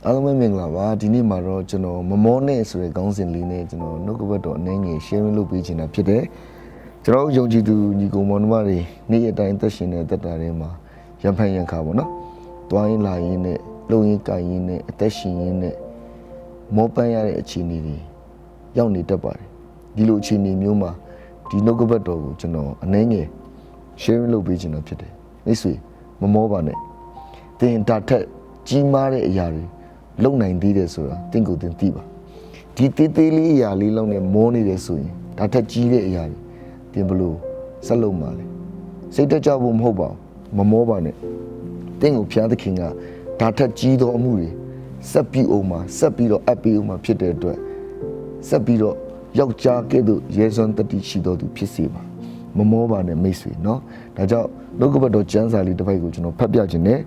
အားလုံးပဲမင်္ဂလာပါဒီနေ့မှာတော့ကျွန်တော်မမောနဲ့ဆိုတဲ့ခေါင်းစဉ်လေးနဲ့ကျွန်တော်နှုတ်ကပတ်တော်အနေငယ် sharing လုပ်ပေးချင်တာဖြစ်တယ်ကျွန်တော်ယုံကြည်သူညီကိုမောင်နှမတွေနေ့ရက်တိုင်းသက်ရှင်တဲ့သက်တာတွေမှာရံဖန်ရံခါပေါ့နော်တွိုင်းလာရင်းနဲ့လုံရင်ကိုင်ရင်းနဲ့အသက်ရှင်ရင်းနဲ့မောပန်းရတဲ့အခြေအနေတွေရောက်နေတတ်ပါတယ်ဒီလိုအခြေအနေမျိုးမှာဒီနှုတ်ကပတ်တော်ကိုကျွန်တော်အနေငယ် sharing လုပ်ပေးချင်တာဖြစ်တယ်မိတ်ဆွေမမောပါနဲ့သင်ဒါထက်ကြီးမားတဲ့အရာတွေလုံနိုင်သေးတယ်ဆိုတာတင့်ကိုတင်သိပါဒီတေးသေးလေးအရာလေးလုံးနဲ့မောနေတယ်ဆိုရင်ဒါထက်ကြီးတဲ့အရာတွေတင်ဘလို့ဆက်လုံပါလေစိတ်တကြဖို့မဟုတ်ပါဘူးမမောပါနဲ့တင့်ကိုဖျားသခင်ကဒါထက်ကြီးသောအမှုတွေဆက်ပြီးအောင်မှာဆက်ပြီးတော့အပ်ပြီးအောင်မှာဖြစ်တဲ့အတွက်ဆက်ပြီးတော့ယောက်ျားကဲ့သို့ရဲစွမ်းတတိရှိတော်သူဖြစ်စေပါမမောပါနဲ့မိတ်ဆွေเนาะဒါကြောင့်နှုတ်ကပတ်တော်ကျမ်းစာလေးတစ်ပိုက်ကိုကျွန်တော်ဖတ်ပြခြင်းနဲ့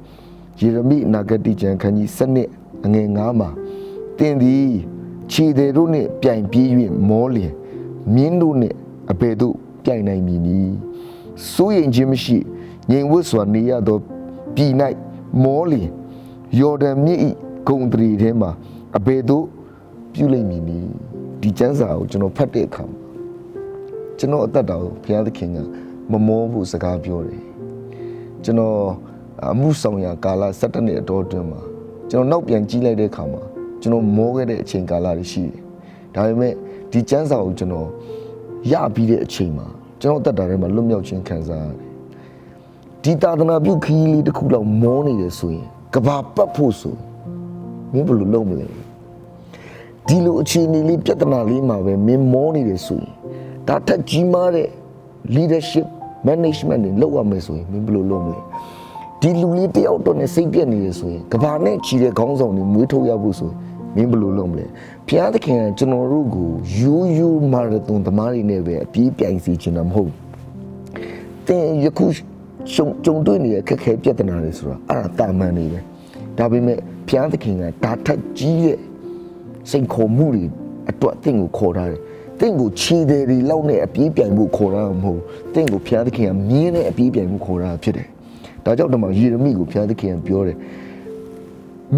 ယေရမိနာဂတိကျမ်းခန်းကြီး7အငယ်9မှာတင်သည်ခြေသေးတို့နှင့်ပြိုင်ပြေး၍မောလျင်မြင်းတို့နှင့်အဘယ်သို့ပြိုင်နိုင်မည်နည်းစိုးရင်ခြင်းမရှိငြိမ်ဝတ်စွာနေရသောပြည်၌မောလျင်ယော်ဒန်မြစ်၏ဂုံတရီထဲမှာအဘယ်သို့ပြုလိမ့်မည်နည်းဒီကျမ်းစာကိုကျွန်တော်ဖတ်တဲ့အခါကျွန်တော်အသက်တာကိုဘုရားသခင်ကမမောဖို့စကားပြောတယ်ကျွန်တော်အမှုဆောင်ရာကာလ17နှစ်အတော်အတွင်းမှာကျွန်တော်နောက်ပြန်ကြည့်လိုက်တဲ့အခါမှာကျွန်တော်မောခဲ့တဲ့အချိန်ကာလတွေရှိတယ်ဒါပေမဲ့ဒီကျမ်းစာကိုကျွန်တော်ရပြီးတဲ့အချိန်မှာကျွန်တော်အသက်တာထဲမှာလွတ်မြောက်ခြင်းခံစားရတယ်ဒီသာသနာပြုခရီးလေးတစ်ခုလောက်မောနေတယ်ဆိုရင်ကဘာပတ်ဖို့ဆိုမင်းဘယ်လိုလုပ်မလဲဒီလိုအခြေအနေလေးပြဿနာလေးမှာပဲမင်းမောနေတယ်ဆိုရင်ဒါထက်ကြီးမားတဲ့ leadership management တွေလုပ်ရမယ်ဆိုရင်မင်းဘယ်လိုလုပ်မလဲဒီလူလေးတယောက်တော့နဲ့စိတ်ပြက်နေရဆိုရင်ကဘာနဲ့ချီတဲ့ခေါင်းဆောင်တွေမွေးထုတ်ရဖို့ဆိုမင်းဘယ်လိုလုပ်မလဲဘုရားသခင်ကကျွန်တော်တို့ကိုရိုးမာရသွန်သမားတွေနဲ့ပဲအပြေးပြိုင်စီချင်တာမဟုတ်တင်ယခုကြုံတွေ့နေတဲ့ခက်ခဲပြဿနာတွေဆိုတာအဲ့ဒါတာမန်နေပဲဒါပေမဲ့ဘုရားသခင်ကဒါထက်ကြီးတဲ့စိတ်ခေါ်မှုတွေအတွက်တင့်ကိုခေါ်ထားတယ်တင့်ကိုခြေသေးတွေလောက်နဲ့အပြေးပြိုင်ဖို့ခေါ်တာမဟုတ်တင့်ကိုဘုရားသခင်ကမြင်းနဲ့အပြေးပြိုင်ဖို့ခေါ်တာဖြစ်တယ်ဒါကြောင့်ဒီမှာယေရမိကိုဘုရားသခင်ပြောတယ်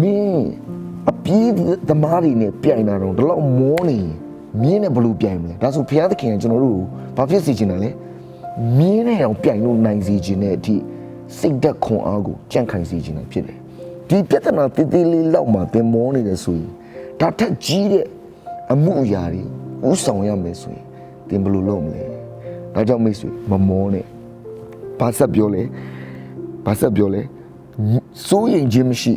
မင်းအပြေးသမားတွေနဲ့ပြိုင်တာတော့ဒီလောက်မောနေမြင်းနဲ့ဘလို့ပြိုင်မလဲဒါဆိုဘုရားသခင်ကကျွန်တော်တို့ဘာဖြစ်စေချင်တာလဲမြင်းနဲ့အောင်ပြိုင်လို့နိုင်စေခြင်းနဲ့အထိစိတ်ဓာတ်ခွန်အားကိုကြံ့ခိုင်စေခြင်းဖြစ်တယ်ဒီပြဿနာတေးသေးလေးလောက်မှသင်မောနေတယ်ဆိုရင်ဒါထက်ကြီးတဲ့အမှုအရာတွေဥဆောင်ရမယ်ဆိုရင်သင်ဘလို့လုပ်မလဲဒါကြောင့်မိတ်ဆွေမမောနဲ့ဘာဆက်ပြောလဲစိုးရင်ခြင်းမရှိ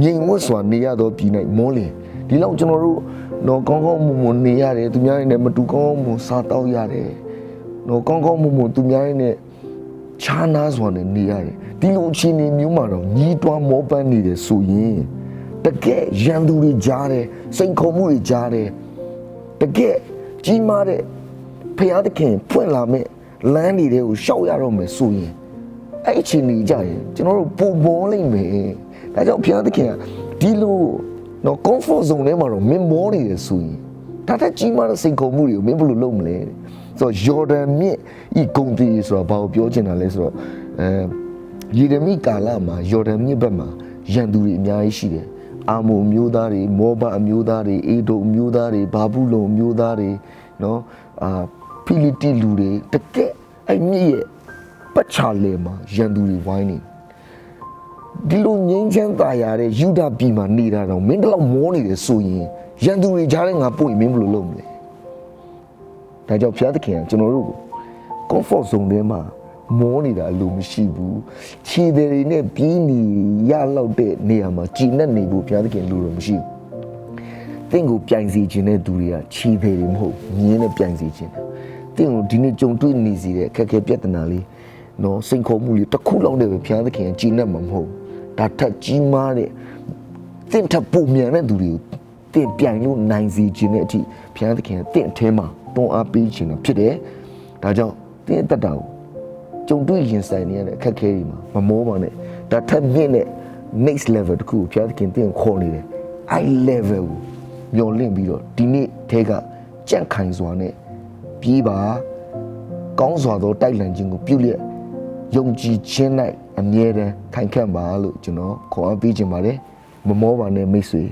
ငြိမ်ဝတ်စွာနေရသောပြည်၌မောလျင်ဒီလောက်ကျွန်တော်တို့တော့ကောင်းကောင်းမွန်မွန်နေရတယ်သူများနဲ့မတူကောင်းမွန်စားတောက်ရတယ်တော့ကောင်းကောင်းမွန်မွန်သူများနဲ့ခြားနာစွာနဲ့နေရတယ်ဒီလိုအခြေအနေမျိုးမှာတော့ညီးတွားမောပန်းနေတယ်ဆိုရင်တကယ်ရန်သူတွေကြားတယ်စိန်ခေါ်မှုတွေကြားတယ်တကယ်ကြီးမားတဲ့ဖျားသခင်ဖွင့်လာမဲ့လမ်းတွေကိုရှောက်ရတော့မယ်ဆိုရင်အဲ့ချင်းနေကြရင်ကျွန်တော်တို့ပုံပေါ်လိမ့်မယ်ဒါကြောင့်ဘုရားသခင်ကဒီလိုတော့ comfort zone ထဲမှာတော့မင်းမောနေတယ်ဆိုရင်ဒါတက်ကြီးမားတဲ့စိတ်ခုံမှုတွေကိုမင်းဘယ်လိုလုပ်မလဲဆိုတော့ယော်ဒန်မြစ်ဤဂုံတီဆိုတာဘာကိုပြောချင်တာလဲဆိုတော့ယေရမိကာလမှာယော်ဒန်မြစ်ဘက်မှာရန်သူတွေအများကြီးရှိတယ်အာမုန်အမျိုးသားတွေမောဘအမျိုးသားတွေအေဒုံအမျိုးသားတွေဘာဘူးလုံအမျိုးသားတွေနော်ဖိလိတိလူတွေတကယ်အဲ့မြစ်ရဲ့ပတ်ချလေမှာရန်သူတွေဝိုင်းနေဒီလိုငြိမ်းချမ်းသာရတဲ့ယူဒပြည်မှာနေတာတော့မင်းတို့မောနေတယ်ဆိုရင်ရန်သူတွေကြားထဲငါပို့ရင်မင်းဘယ်လိုလုပ်မလဲဒါကြောင့်ဘုရားသခင်ကကျွန်တော်တို့ကို comfort zone ထဲမှာမောနေတာလို့မရှိဘူးခြေတွေနဲ့ပြီးနေရလောက်တဲ့နေရာမှာကြည်နဲ့နေဖို့ဘုရားသခင်လိုတော့မရှိဘူးတင့်ကိုပြိုင်စီခြင်းတဲ့သူတွေကခြေတွေမဟုတ်မြင်းနဲ့ပြိုင်စီခြင်းတင့်ကိုဒီနေ့ကြုံတွေ့နေစီတဲ့ခက်ခဲပြဿနာလေးနော်စိန်ခေါ်မှုလေးတစ်ခုလောက်နဲ့ပဲဘုရားသခင်ကြည်နဲ့မှာမဟုတ်ဒါထက်ကြီးမားတဲ့တင့်ထပ်ပုံမြန်တဲ့သူတွေကိုတင့်ပြိုင်လို့နိုင်စီခြင်းတဲ့အထိဘုရားသခင်တင့်အထဲမှာတွန်းအားပေးခြင်းဖြစ်တယ်ဒါကြောင့်တင့်အသက်တာကိုကြုံတွေ့ရင်ဆိုင်နေရတဲ့အခက်အခဲတွေမှာမမောပါနဲ့ဒါထက်မြင့်တဲ့ next level တခုကိုဘုရားသခင်တင့်ခေါ်နေတယ်အဲ့ level ကိုမျောလင့်ပြီးတော့ဒီနေ့ထဲကကြန့်ခိုင်စွာနဲ့ပြေးပါကောင်းစွာသောတိုက်လှန်ခြင်းကိုပြုလျက်ယုံကြည်ခြင်း၌အမြဲတမ်းခိုင်ခန့်ပါလို့ကျွန်တော်ခေါ်အားပေးခြင်းပါတယ် မမောပါနဲ့မိတ်ဆွေ